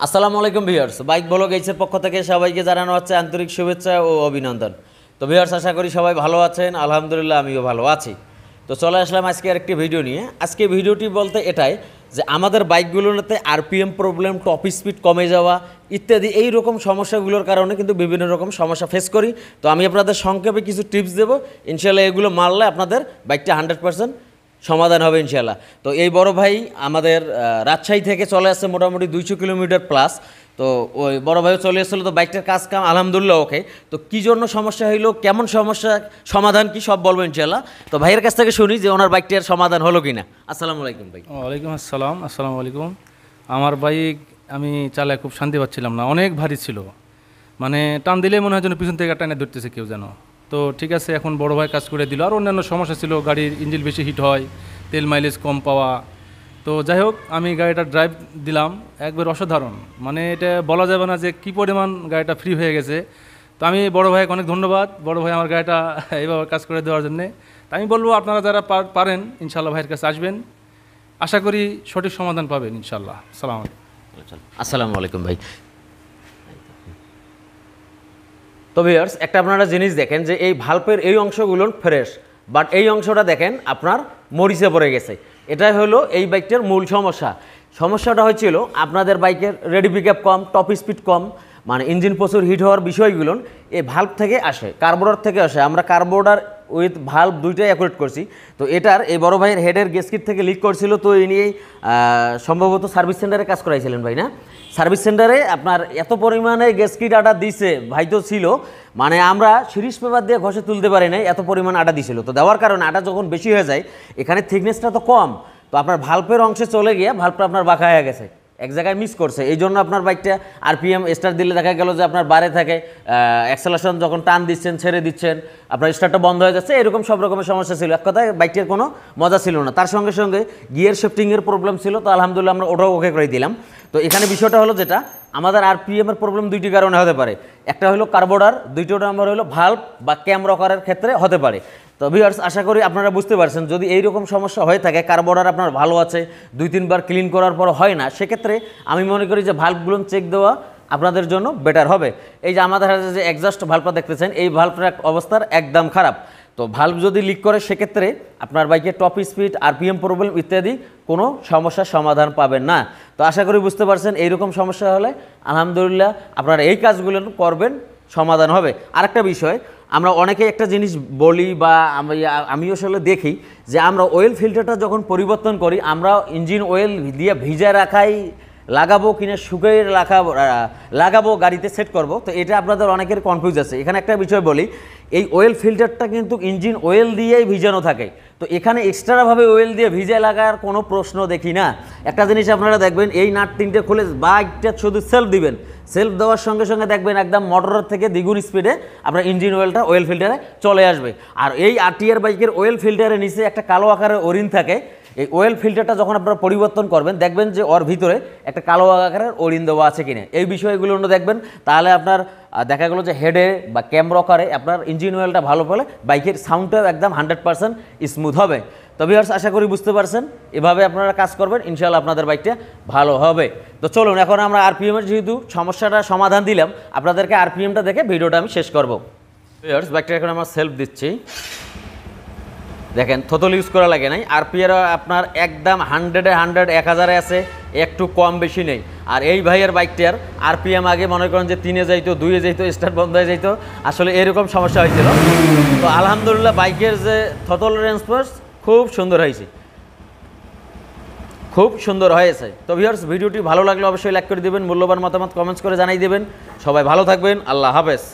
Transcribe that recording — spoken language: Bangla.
আসসালামু আলাইকুম ভিউয়ার্স, বাইক ব্লগ এইচের পক্ষ থেকে সবাইকে জানানো হচ্ছে আন্তরিক শুভেচ্ছা ও অভিনন্দন। তো ভিউয়ার্স, আশা করি সবাই ভালো আছেন। আলহামদুলিল্লাহ আমিও ভালো আছি। তো চলে আসলাম আজকে আরেকটি ভিডিও নিয়ে। আজকে ভিডিওটি বলতে এটাই যে আমাদের বাইকগুলোতে আরপিএম প্রবলেম, টপ স্পিড কমে যাওয়া ইত্যাদি এই রকম সমস্যাগুলোর কারণে কিন্তু বিভিন্ন রকম সমস্যা ফেস করি। তো আমি আপনাদের সংক্ষেপে কিছু টিপস দেবো, ইনশাল্লাহ এগুলো মানলে আপনাদের বাইকটা 100% সমাধান হবে ইনশাল্লাহ। তো এই বড় ভাই আমাদের রাজশাহী থেকে চলে আসছে মোটামুটি 200 কিলোমিটার প্লাস। তো ওই বড় ভাইও চলে এসেছিলো, তো বাইকটার কাজ কাম আলহামদুলিল্লাহ ওকে। তো কী জন্য সমস্যা হইলো, কেমন সমস্যা, সমাধান কি সব বলবো ইনশাল্লাহ। তো ভাইয়ের কাছ থেকে শুনি যে ওনার বাইকটার সমাধান হলো কিনা। আসসালামু আলাইকুম ভাই। ওয়ালাইকুম আসসালাম। আসসালামু আলাইকুম। আমার বাইক আমি চালায় খুব শান্তি পাচ্ছিলাম না, অনেক ভারী ছিল, মানে টান দিলেই মনে হয় যেন পিছন থেকে টানে ধরতেছে কেউ যেন। তো ঠিক আছে, এখন বড় ভাই কাজ করে দিল। আর অন্যান্য সমস্যা ছিল, গাড়ির ইঞ্জিন বেশি হিট হয়, তেল মাইলেজ কম পাওয়া। তো যাই হোক, আমি গাড়িটা ড্রাইভ দিলাম, একবার অসাধারণ, মানে এটা বলা যাবে না যে কী পরিমাণ গাড়িটা ফ্রি হয়ে গেছে। তো আমি বড় ভাইকে অনেক ধন্যবাদ, বড় ভাই আমার গাড়িটা এইভাবে কাজ করে দেওয়ার জন্যে। তো আমি বলবো আপনারা যারা পারেন ইনশাল্লাহ ভাইয়ের কাছে আসবেন, আশা করি সঠিক সমাধান পাবেন ইনশাল্লাহ। আসসালামু আলাইকুম ভাই। তো ভিউয়ার্স, একটা আপনারা জিনিস দেখেন যে এই ভাল্বের এই অংশগুলো ফ্রেশ, বাট এই অংশটা দেখেন আপনার মরিচে পড়ে গেছে। এটাই হলো এই বাইকটার মূল সমস্যা। সমস্যাটা হয়েছিল আপনাদের বাইকের রেডি পিকআপ কম, টপ স্পিড কম, মানে ইঞ্জিন প্রচুর হিট হওয়ার বিষয়গুলো এই ভাল্ব থেকে আসে, কার্বোরেটর থেকে আসে। আমরা কার্বোরেটর উইথ ভাল্ব দুইটাই অ্যাকুরেট করছি। তো এটার এই বড় ভাইয়ের হেডের গেস্কিট থেকে লিক করছিল। তো এই নিয়েই সম্ভবত সার্ভিস সেন্টারে কাজ করাইছিলেন ভাই, না? সার্ভিস সেন্টারে আপনার এত পরিমাণে গেস্কিট আটা দিছে, ভাই তো ছিল, মানে আমরা সিরিজ পেপার দিয়ে ঘষে তুলতে পারি নাই, এত পরিমাণ আটা দিছিল। তো দেওয়ার কারণে আটা যখন বেশি হয়ে যায়, এখানে থিকনেসটা তো কম, তো আপনার ভাল্বের অংশে চলে গিয়ে ভাল্বটা আপনার বাঁকা হয়ে গেছে, এক জায়গায় মিস করছে। এই জন্য আপনার বাইকটা আরপিএম স্টার্ট দিলে দেখা গেল যে আপনার বারে থাকে, অ্যাক্সেলারেশন যখন টান দিচ্ছেন, ছেড়ে দিচ্ছেন, আপনার স্টার্টটা বন্ধ হয়ে যাচ্ছে, এরকম সব রকমের সমস্যা ছিল। এক কথায় বাইকটির কোনো মজা ছিল না। তার সঙ্গে সঙ্গে গিয়ার শিফটিংয়ের প্রবলেম ছিল। তো আলহামদুলিল্লাহ আমরা ওটাও ওকে করে দিলাম। তো এখানে বিষয়টা হলো যেটা আমাদের আরপিএমের প্রবলেম দুইটি কারণে হতে পারে। একটা হলো কার্বোরেটর, দ্বিতীয় নাম্বার হলো ভাল্ব বা ক্যাম রকারের ক্ষেত্রে হতে পারে। তো ভিউয়ার্স, আশা করি আপনারা বুঝতে পারছেন, যদি এইরকম সমস্যা হয়ে থাকে, কার্বোরেটর আপনার ভালো আছে, 2-3 বার ক্লিন করার পর হয় না, সেক্ষেত্রে আমি মনে করি যে ভাল্বগুলো চেক দেওয়া আপনাদের জন্য বেটার হবে। এই যে আমাদের হাতে যে এক্সস্ট ভাল্বটা দেখতেছেন, এই ভাল্বটার অবস্থার একদম খারাপ। তো ভাল্ব যদি লিক করে, সেক্ষেত্রে আপনার বাইকের টপ স্পিড, আরপিএম প্রবলেম ইত্যাদি কোনো সমস্যার সমাধান পাবেন না। তো আশা করি বুঝতে পারছেন, এইরকম সমস্যা হলে আলহামদুলিল্লাহ আপনারা এই কাজগুলো করবেন, সমাধান হবে। আরেকটা বিষয়, আমরা অনেকে একটা জিনিস বলি বা আমি আসলে দেখি যে আমরা অয়েল ফিল্টারটা যখন পরিবর্তন করি, আমরা ইঞ্জিন অয়েল দিয়ে ভিজা রাখাই লাগাবো কিনা শুকিয়ে লাগাবো গাড়িতে সেট করব। তো এটা আপনাদের অনেকের কনফিউজ আছে। এখানে একটা বিষয় বলি, এই অয়েল ফিল্টারটা কিন্তু ইঞ্জিন অয়েল দিয়েই ভিজানো থাকে। তো এখানে এক্সট্রাভাবে অয়েল দিয়ে ভিজে লাগার কোনো প্রশ্ন দেখি না। একটা জিনিস আপনারা দেখবেন, এই নাট 3টে খুলে বাইকটা শুধু সেলফ দিবেন, সেলফ দেওয়ার সঙ্গে সঙ্গে দেখবেন একদম মোটরের থেকে দ্বিগুণ স্পিডে আপনার ইঞ্জিন অয়েলটা অয়েল ফিল্টারে চলে আসবে। আর এই আরটিআর বাইকের অয়েল ফিল্টারের নিচে একটা কালো আকারের ওরিং থাকে। এই অয়েল ফিল্টারটা যখন আপনারা পরিবর্তন করবেন, দেখবেন যে ওর ভিতরে একটা কালো আকারের ওরিং দেওয়া আছে কিনা, এই বিষয়গুলো দেখবেন। তাহলে আপনার দেখা গেলো যে হেডে বা ক্যাম রকারে আপনার ইঞ্জিন অয়েলটা ভালো পেলে বাইকের সাউন্ডটাও একদম 100% স্মুথ হবে। তো ভিউয়ার্স, আশা করি বুঝতে পারছেন, এভাবে আপনারা কাজ করবেন, ইনশাআল্লাহ আপনাদের বাইকটা ভালো হবে। তো চলুন, এখন আমরা আরপিএমের যেহেতু সমস্যাটা সমাধান দিলাম, আপনাদেরকে আরপিএমটা দেখে ভিডিওটা আমি শেষ করব। ভিউয়ার্স, বাইকটা এখন আমরা সেলফ দিচ্ছি, দেখেন থতল ইউজ করা লাগে নাই। আরপিএর আপনার একদম 100-এ 100, 1000-এ আছে, একটু কম বেশি নেই। আর এই ভাইয়ের বাইকটার আরপিএম আগে মনে করেন যে 3-এ যাইতো, 2-এ যাইতো, স্টার্ট বন্ধ হয়ে যাইতো, আসলে এরকম সমস্যা হয়েছিল। তো আলহামদুলিল্লাহ বাইকের যে থতল রেসপন্স খুব সুন্দর হয়েছে, খুব সুন্দর হয়েছে। তো ভিউয়ার্স, ভিডিওটি ভালো লাগলে অবশ্যই লাইক করে দেবেন, মূল্যবান মতামত কমেন্টস করে জানাই দেবেন। সবাই ভালো থাকবেন, আল্লাহ হাফেজ।